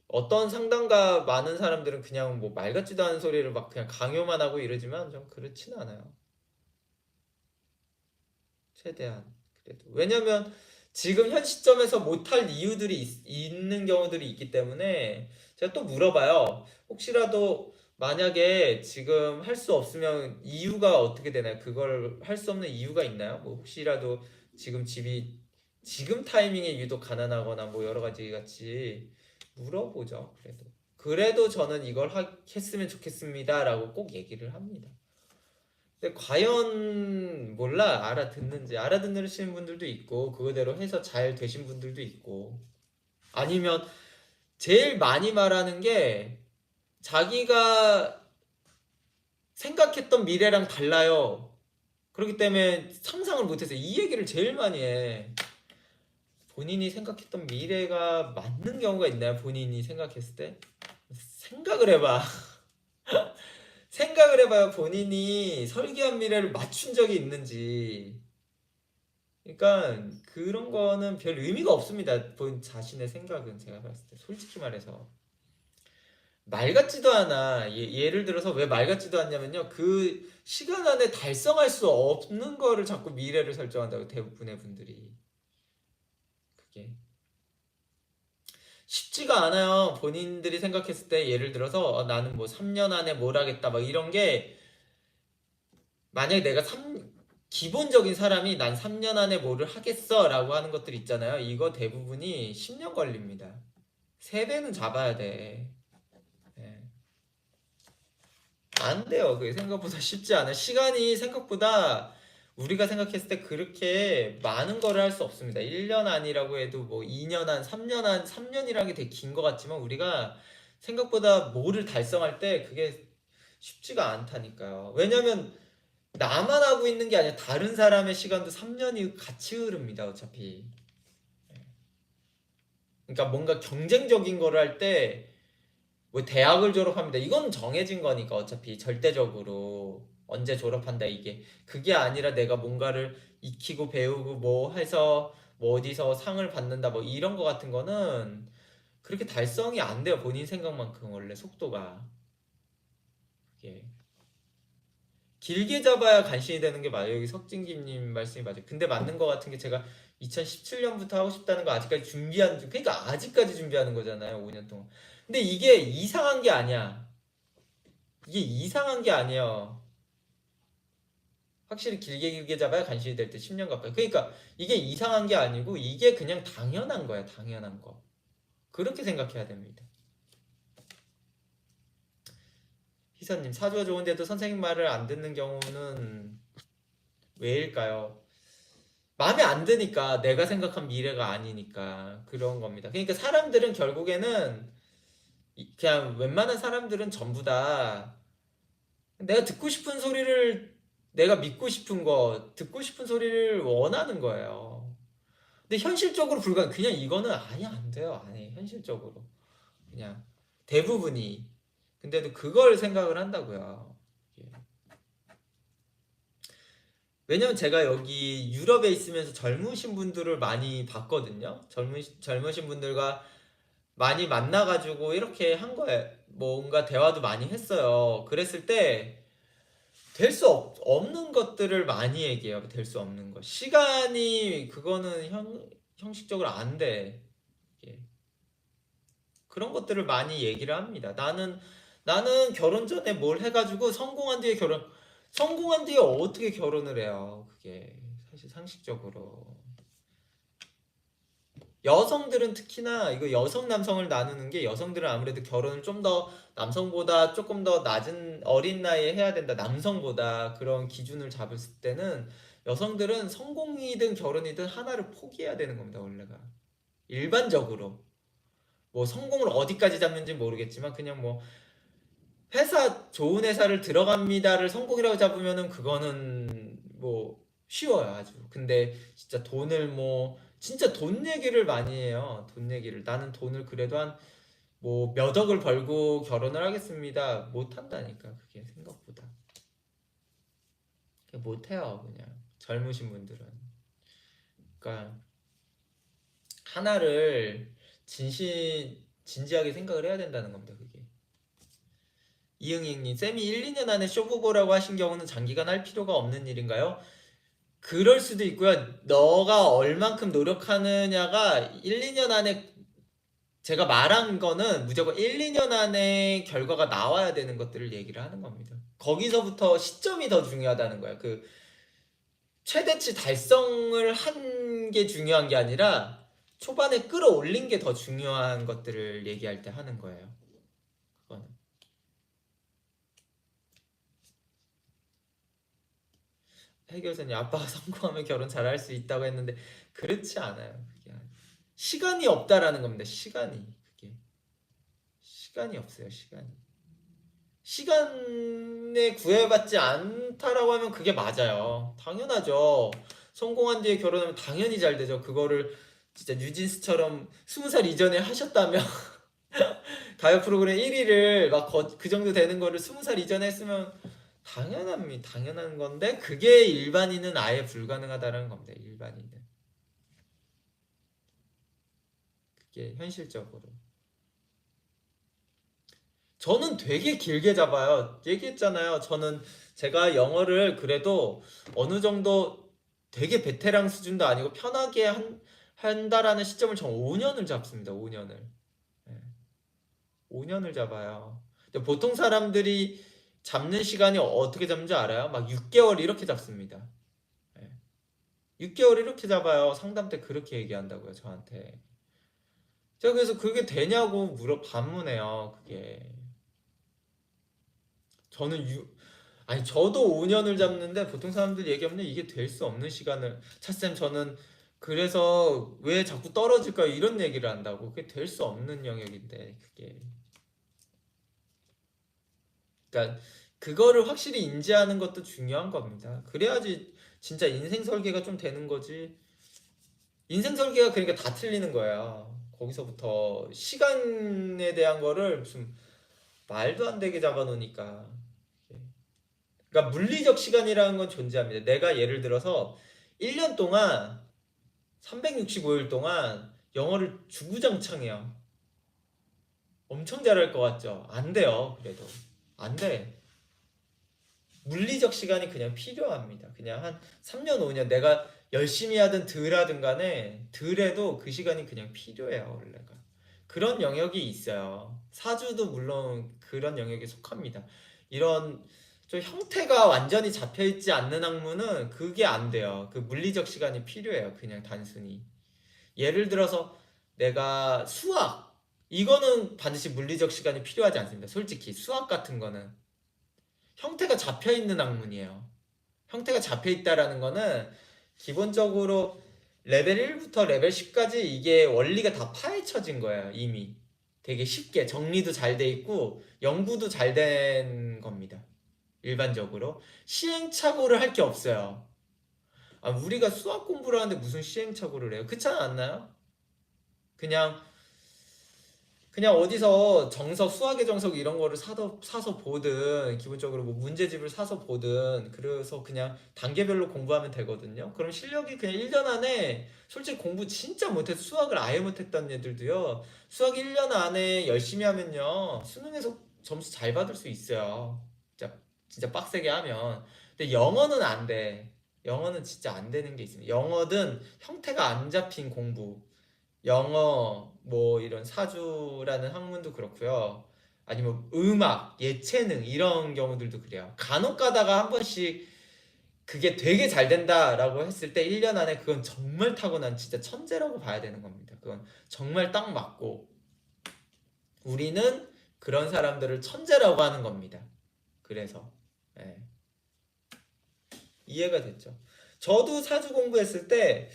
어떤 상담가 많은 사람들은 그냥 뭐 말 같지도 않은 소리를 막 그냥 강요만 하고 이러지만 좀 그렇진 않아요. 최대한 그래도 왜냐면 지금 현 시점에서 못할 이유들이 있는 경우들이 있기 때문에 제가 또 물어봐요. 혹시라도 만약에 지금 할 수 없으면 이유가 어떻게 되나요? 그걸 할 수 없는 이유가 있나요? 뭐 혹시라도 지금 집이 지금 타이밍에 유독 가난하거나 뭐 여러 가지 같이 물어보죠. 그래도 저는 이걸 했으면 좋겠습니다라고 꼭 얘기를 합니다. 근데 과연 몰라 알아듣는 분들도 있고 그거대로 해서 잘 되신 분들도 있고 아니면 제일 많이 말하는 게 자기가 생각했던 미래랑 달라요. 그렇기 때문에 상상을 못해서 이 얘기를 제일 많이 해. 본인이 생각했던 미래가 맞는 경우가 있나요? 본인이 생각했을 때? 생각을 해봐. 생각을 해봐요. 본인이 설계한 미래를 맞춘 적이 있는지. 그러니까 그런 거는 별 의미가 없습니다. 본 자신의 생각은 제가 봤을 때 솔직히 말해서 말 같지도 않아. 예를 들어서 왜 말 같지도 않냐면요. 그 시간 안에 달성할 수 없는 거를 자꾸 미래를 설정한다고 대부분의 분들이 그게 쉽지가 않아요. 본인들이 생각했을 때 예를 들어서 나는 뭐 3년 안에 뭘 하겠다 막 이런 게 만약에 기본적인 사람이 난 3년 안에 뭐를 하겠어 라고 하는 것들 있잖아요. 이거 대부분이 10년 걸립니다. 3배는 잡아야 돼. 예. 안 돼요. 그게 생각보다 쉽지 않아요. 시간이 생각보다 우리가 생각했을 때 그렇게 많은 거를 할 수 없습니다. 1년 안이라고 해도 뭐 2년 안, 3년 안, 3년이라는 게 되게 긴 것 같지만 우리가 생각보다 뭐를 달성할 때 그게 쉽지가 않다니까요. 왜냐면 나만 하고 있는 게 아니라 다른 사람의 시간도 3년이 같이 흐릅니다. 어차피. 그러니까 뭔가 경쟁적인 거를 할 때 뭐 대학을 졸업합니다. 이건 정해진 거니까 어차피 절대적으로 언제 졸업한다 이게. 그게 아니라 내가 뭔가를 익히고 배우고 뭐 해서 뭐 어디서 상을 받는다 뭐 이런 거 같은 거는 그렇게 달성이 안 돼요. 본인 생각만큼 원래 속도가. 그게 길게 잡아야 간신히 되는 게 맞아요. 여기 석진기님 말씀이 맞아요. 근데 맞는 거 같은 게 제가 2017년부터 하고 싶다는 거 아직까지 그러니까 아직까지 준비하는 거잖아요. 5년 동안. 근데 이게 이상한 게 아니야. 이게 이상한 게 아니에요. 확실히 길게 잡아야 간신히 될 때 10년 가까이. 그러니까 이게 이상한 게 아니고 이게 그냥 당연한 거야. 당연한 거. 그렇게 생각해야 됩니다. 희선님, 사주가 좋은데도 선생님 말을 안 듣는 경우는 왜일까요? 마음에 안 드니까 내가 생각한 미래가 아니니까 그런 겁니다. 그러니까 사람들은 결국에는 그냥 웬만한 사람들은 전부 다 내가 듣고 싶은 소리를 내가 믿고 싶은 거 듣고 싶은 소리를 원하는 거예요. 근데 현실적으로 그냥 이거는 아니 안 돼요. 아니 현실적으로 그냥 대부분이 근데도 그걸 생각을 한다고요. 왜냐면 제가 여기 유럽에 있으면서 젊으신 분들을 많이 봤거든요. 젊으신 분들과 많이 만나가지고 이렇게 한 거예요. 뭔가 대화도 많이 했어요. 그랬을 때 될 수 없는 것들을 많이 얘기해요. 될 수 없는 것. 시간이 그거는 형식적으로 안 돼. 이게. 그런 것들을 많이 얘기를 합니다. 나는 결혼 전에 뭘 해가지고 성공한 뒤에 어떻게 결혼을 해요? 그게 사실 상식적으로. 여성들은 특히나 이거 여성 남성을 나누는 게 여성들은 아무래도 결혼을 좀 더 남성보다 조금 더 낮은 어린 나이에 해야 된다. 남성보다 그런 기준을 잡을 때는 여성들은 성공이든 결혼이든 하나를 포기해야 되는 겁니다. 원래가 일반적으로 뭐 성공을 어디까지 잡는지 모르겠지만 그냥 뭐 좋은 회사를 들어갑니다를 성공이라고 잡으면은 그거는 뭐 쉬워요 아주. 근데 진짜 돈을 뭐 진짜 돈 얘기를 많이 해요. 돈 얘기를. 나는 돈을 그래도 한 뭐 몇 억을 벌고 결혼을 하겠습니다. 못 한다니까 그게 생각보다. 못 해요 그냥 젊으신 분들은. 그러니까 하나를 진지하게 생각을 해야 된다는 겁니다 그게. 이응이응님, 쌤이 1, 2년 안에 쇼부보라고 하신 경우는 장기간 할 필요가 없는 일인가요? 그럴 수도 있고요. 너가 얼만큼 노력하느냐가 1, 2년 안에 제가 말한 거는 무조건 1, 2년 안에 결과가 나와야 되는 것들을 얘기를 하는 겁니다. 거기서부터 시점이 더 중요하다는 거야. 그 최대치 달성을 한 게 중요한 게 아니라 초반에 끌어올린 게 더 중요한 것들을 얘기할 때 하는 거예요. 그거는. 해결사님, 아빠가 성공하면 결혼 잘할 수 있다고 했는데 그렇지 않아요. 그게 시간이 없다라는 겁니다. 시간이 없어요. 시간에 구애받지 않다라고 하면 그게 맞아요. 당연하죠. 성공한 뒤에 결혼하면 당연히 잘 되죠. 그거를 진짜 뉴진스처럼 20살 이전에 하셨다면 가요 프로그램 1위를 막 그 정도 되는 거를 20살 이전에 했으면 당연한 건데 그게 일반인은 아예 불가능하다는 겁니다. 일반인은. 그게 현실적으로. 저는 되게 길게 잡아요. 얘기했잖아요. 제가 영어를 그래도 어느 정도 되게 베테랑 수준도 아니고 편하게 한다라는 시점을 전 5년을 잡습니다. 5년을. 5년을 잡아요. 근데 보통 사람들이 잡는 시간이 어떻게 잡는지 알아요? 막 6개월 이렇게 잡습니다. 6개월 이렇게 잡아요. 상담 때 그렇게 얘기한다고요, 저한테. 제가 그래서 그게 되냐고 반문해요, 그게. 저는 아니 저도 5년을 잡는데 보통 사람들이 얘기하면 이게 될 수 없는 시간을 차쌤 저는 그래서 왜 자꾸 떨어질까요? 이런 얘기를 한다고. 그게 될 수 없는 영역인데 그게. 그러니까 그거를 확실히 인지하는 것도 중요한 겁니다. 그래야지 진짜 인생 설계가 좀 되는 거지. 인생 설계가 그러니까 다 틀리는 거야. 거기서부터 시간에 대한 거를 무슨 말도 안 되게 잡아놓으니까. 그러니까 물리적 시간이라는 건 존재합니다. 내가 예를 들어서 1년 동안 365일 동안 영어를 주구장창해요. 엄청 잘할 것 같죠? 안 돼요. 그래도 안 돼. 물리적 시간이 그냥 필요합니다. 그냥 한 3년, 5년 내가 열심히 하든 덜 하든 간에 덜해도 그 시간이 그냥 필요해요. 원래가. 그런 영역이 있어요. 사주도 물론 그런 영역에 속합니다. 이런 좀 형태가 완전히 잡혀있지 않는 학문은 그게 안 돼요. 그 물리적 시간이 필요해요. 그냥 단순히. 예를 들어서 내가 수학 이거는 반드시 물리적 시간이 필요하지 않습니다. 솔직히 수학 같은 거는 형태가 잡혀 있는 학문이에요. 형태가 잡혀 있다라는 거는 기본적으로 레벨 1부터 레벨 10까지 이게 원리가 다 파헤쳐진 거예요. 이미 되게 쉽게 정리도 잘 돼 있고 연구도 잘 된 겁니다. 일반적으로 시행착오를 할 게 없어요. 아, 우리가 수학 공부를 하는데 무슨 시행착오를 해요? 그렇지 않나요? 그냥 어디서 정석, 수학의 정석 이런 거를 사서 보든, 기본적으로 뭐 문제집을 사서 보든, 그래서 그냥 단계별로 공부하면 되거든요. 그럼 실력이 그냥 1년 안에, 솔직히 공부 진짜 못해서 수학을 아예 못했던 애들도요, 수학 1년 안에 열심히 하면요, 수능에서 점수 잘 받을 수 있어요. 진짜 빡세게 하면. 근데 영어는 안 돼. 영어는 진짜 안 되는 게 있습니다. 영어든 형태가 안 잡힌 공부. 영어, 뭐 이런 사주라는 학문도 그렇고요. 아니면 음악, 예체능 이런 경우들도 그래요. 간혹 가다가 한 번씩 그게 되게 잘 된다라고 했을 때 1년 안에 그건 정말 타고난 진짜 천재라고 봐야 되는 겁니다. 그건 정말 딱 맞고 우리는 그런 사람들을 천재라고 하는 겁니다. 그래서 예. 이해가 됐죠. 저도 사주 공부했을 때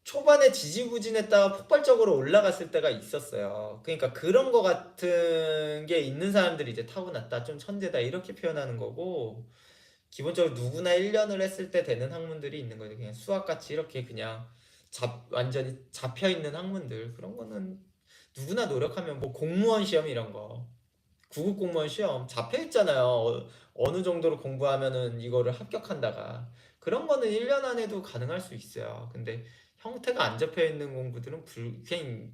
초반에 지지부진했다가 폭발적으로 올라갔을 때가 있었어요. 그러니까 그런 거 같은 게 있는 사람들이 이제 타고났다, 좀 천재다 이렇게 표현하는 거고 기본적으로 누구나 1년을 했을 때 되는 학문들이 있는 거죠. 그냥 수학같이 이렇게 그냥 완전히 잡혀있는 학문들 그런 거는 누구나 노력하면 뭐 공무원 시험 이런 거 구급 공무원 시험 잡혀있잖아요. 어느 정도로 공부하면은 이거를 합격한다가 그런 거는 1년 안에도 가능할 수 있어요. 근데 형태가 안 잡혀 있는 공부들은 그냥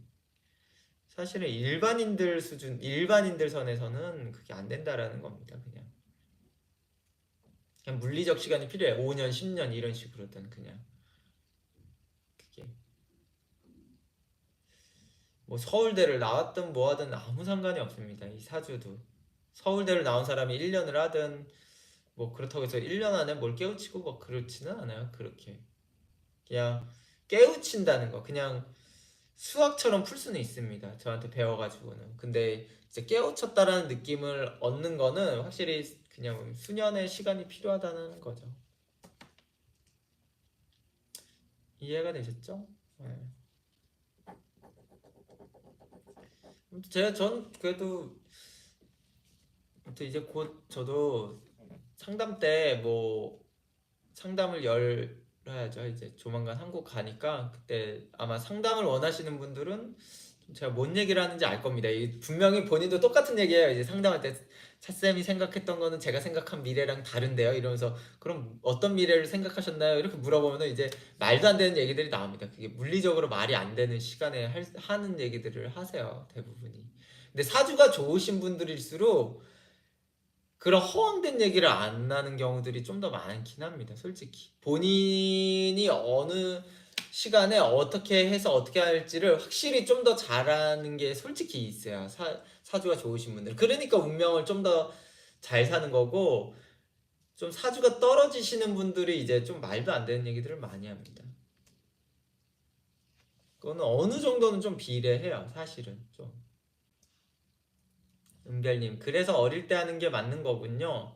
사실은 일반인들 수준, 일반인들 선에서는 그게 안 된다라는 겁니다. 그냥 물리적 시간이 필요해. 5년, 10년 이런 식으로든 그냥 그게 뭐 서울대를 나왔든 뭐 하든 아무 상관이 없습니다. 이 사주도 서울대를 나온 사람이 1년을 하든 뭐 그렇다고 해서 1년 안에 뭘 깨우치고 뭐 그렇지는 않아요. 그렇게 그냥 깨우친다는 거 그냥 수학처럼 풀 수는 있습니다. 저한테 배워가지고는. 근데 이제 깨우쳤다라는 느낌을 얻는 거는 확실히 그냥 수년의 시간이 필요하다는 거죠. 이해가 되셨죠? 네. 전 그래도 아무튼 이제 곧 저도 상담 때 뭐 상담을 열어야죠. 이제 조만간 한국 가니까 그때 아마 상담을 원하시는 분들은 제가 뭔 얘기를 하는지 알 겁니다. 분명히 본인도 똑같은 얘기예요. 이제 상담할 때 차쌤이 생각했던 거는 제가 생각한 미래랑 다른데요. 이러면서 그럼 어떤 미래를 생각하셨나요? 이렇게 물어보면 이제 말도 안 되는 얘기들이 나옵니다. 그게 물리적으로 말이 안 되는 시간에 하는 얘기들을 하세요. 대부분이. 근데 사주가 좋으신 분들일수록 그런 허황된 얘기를 안 하는 경우들이 좀 더 많긴 합니다. 솔직히 본인이 어느 시간에 어떻게 해서 어떻게 할지를 확실히 좀 더 잘하는 게 솔직히 있어요. 사주가 좋으신 분들. 그러니까 운명을 좀 더 잘 사는 거고 좀 사주가 떨어지시는 분들이 이제 좀 말도 안 되는 얘기들을 많이 합니다. 그거는 어느 정도는 좀 비례해요. 사실은 좀. 은별님, 그래서 어릴 때 하는 게 맞는 거군요.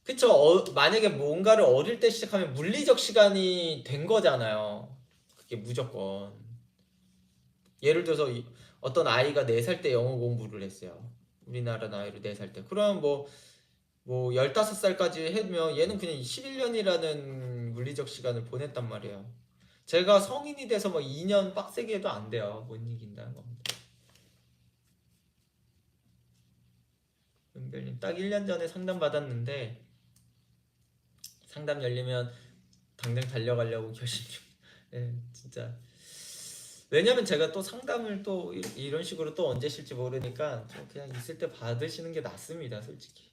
그쵸. 만약에 뭔가를 어릴 때 시작하면 물리적 시간이 된 거잖아요. 그게 무조건. 예를 들어서 어떤 아이가 4살 때 영어 공부를 했어요. 우리나라 나이로 4살 때. 그럼 뭐 15살까지 하면 얘는 그냥 11년이라는 물리적 시간을 보냈단 말이에요. 제가 성인이 돼서 뭐 2년 빡세게 해도 안 돼요. 못 이긴다는 겁니다. 은별님 딱 1년 전에 상담 받았는데 상담 열리면 당장 달려가려고 결심 중. 예, 진짜. 왜냐면 제가 또 상담을 또 이런 식으로 또 언제 쉴지 모르니까 좀 그냥 있을 때 받으시는 게 낫습니다, 솔직히.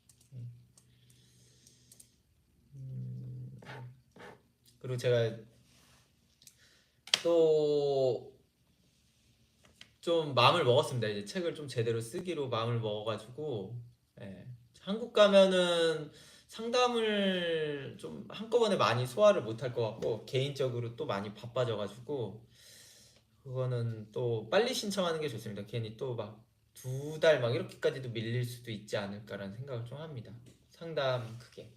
그리고 제가 또 좀 마음을 먹었습니다. 이제 책을 좀 제대로 쓰기로 마음을 먹어가지고, 예. 한국 가면은 상담을 좀 한꺼번에 많이 소화를 못할 것 같고, 개인적으로 또 많이 바빠져가지고, 그거는 또 빨리 신청하는 게 좋습니다. 괜히 또 막 2달 막 이렇게까지도 밀릴 수도 있지 않을까라는 생각을 좀 합니다. 상담 그게.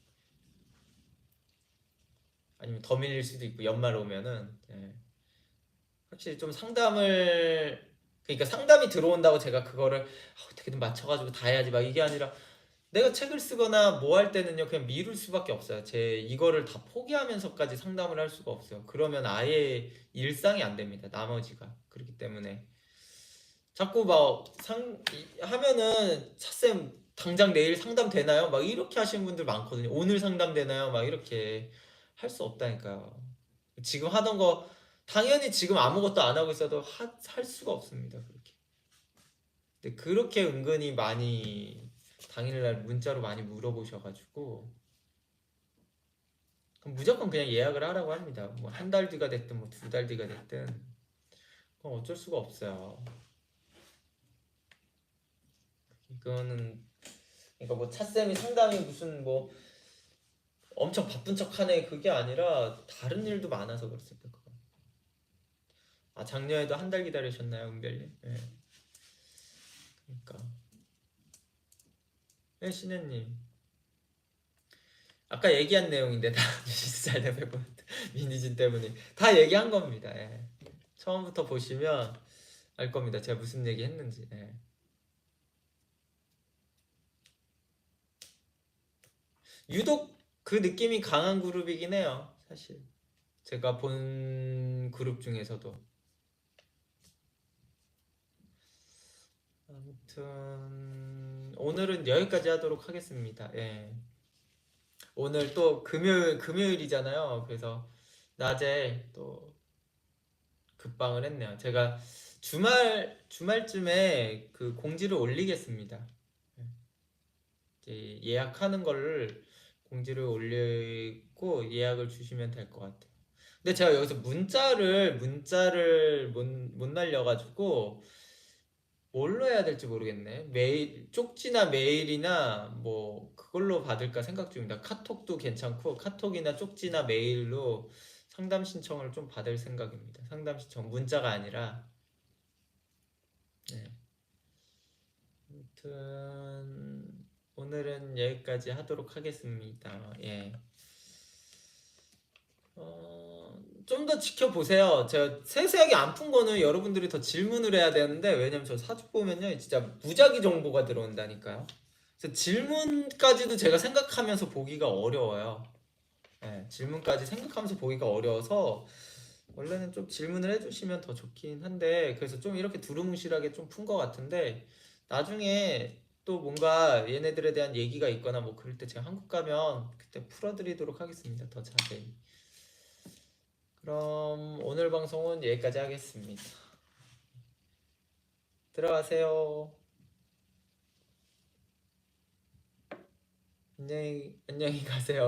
아니면 더 밀릴 수도 있고, 연말 오면은, 예. 확실히 좀 상담을, 그러니까 상담이 들어온다고 제가 그거를 어떻게든 맞춰가지고 다 해야지 막 이게 아니라, 내가 책을 쓰거나 뭐 할 때는요 그냥 미룰 수밖에 없어요. 제 이거를 다 포기하면서까지 상담을 할 수가 없어요. 그러면 아예 일상이 안 됩니다, 나머지가. 그렇기 때문에 자꾸 막 하면은 차쌤 당장 내일 상담 되나요? 막 이렇게 하시는 분들 많거든요. 오늘 상담 되나요? 막 이렇게 할 수 없다니까요. 지금 하던 거 당연히 지금 아무것도 안 하고 있어도 할 수가 없습니다. 그렇게. 근데 그렇게 은근히 많이 당일날 문자로 많이 물어보셔가지고 그럼 무조건 그냥 예약을 하라고 합니다. 뭐 한 달 뒤가 됐든 뭐 2달 뒤가 됐든 그건 어쩔 수가 없어요. 이거는 그러니까 뭐 차쌤이 상담이 무슨 뭐 엄청 바쁜 척하네 그게 아니라 다른 일도 많아서 그렇습니다. 그거. 아 작년에도 한 달 기다리셨나요, 은별님? 네. 그러니까 네, 신혜님. 아까 얘기한 내용인데 다 잘 되고 미니진 때문에 다 얘기한 겁니다. 예. 처음부터 보시면 알 겁니다. 제가 무슨 얘기 했는지. 예. 유독 그 느낌이 강한 그룹이긴 해요. 사실 제가 본 그룹 중에서도. 아무튼 오늘은 여기까지 하도록 하겠습니다. 예. 오늘 또 금요일이잖아요. 그래서 낮에 또 급방을 했네요. 제가 주말쯤에 그 공지를 올리겠습니다. 이제 예약하는 거를 공지를 올리고 예약을 주시면 될 것 같아요. 근데 제가 여기서 문자를 못 날려가지고 뭘로 해야 될지 모르겠네. 메일, 쪽지나 메일이나 뭐 그걸로 받을까 생각 중입니다. 카톡도 괜찮고 카톡이나 쪽지나 메일로 상담 신청을 좀 받을 생각입니다. 상담 신청 문자가 아니라. 네. 아무튼 오늘은 여기까지 하도록 하겠습니다. 예. 좀 더 지켜보세요. 제가 세세하게 안 푼 거는 여러분들이 더 질문을 해야 되는데, 왜냐면 저 사주 보면요 진짜 무작위 정보가 들어온다니까요. 그래서 질문까지도 제가 생각하면서 보기가 어려워요. 네, 질문까지 생각하면서 보기가 어려워서 원래는 좀 질문을 해주시면 더 좋긴 한데, 그래서 좀 이렇게 두루뭉실하게 좀 푼 것 같은데, 나중에 또 뭔가 얘네들에 대한 얘기가 있거나 뭐 그럴 때 제가 한국 가면 그때 풀어드리도록 하겠습니다. 더 자세히. 그럼 오늘 방송은 여기까지 하겠습니다. 들어가세요. 안녕히 가세요.